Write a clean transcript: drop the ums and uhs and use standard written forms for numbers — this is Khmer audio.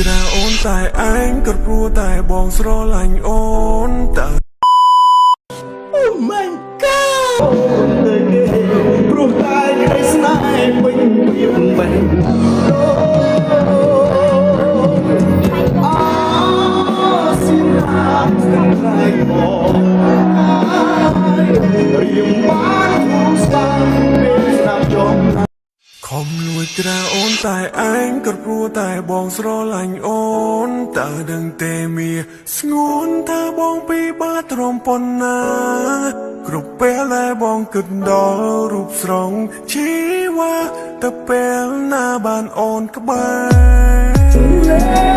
ត្រាអូនតែឯងក៏ព្រោះតែបងស្រឡាញ់អូនតើ Oh my god អូនទៅគេព្រោះតែក្តីស្នេហ៍ពេញពីបែបអូសិរាទាំងថ្ងៃមករៀងបានទូស្ដាប់ពេលស្ដាប់ចង់ខំលួចត្រាអូនតែឯងក៏ព្រោះតែបងស្រឡាញ់អូនតើដឹងទេមាស្ងួនថាបងពីបាទ្រាំប៉ុណ្ណាគ្រប់ពេលដែលបងគិតដល់រូបស្រងជីវ៉ាទៅពេលណាបានអូនក្បែរ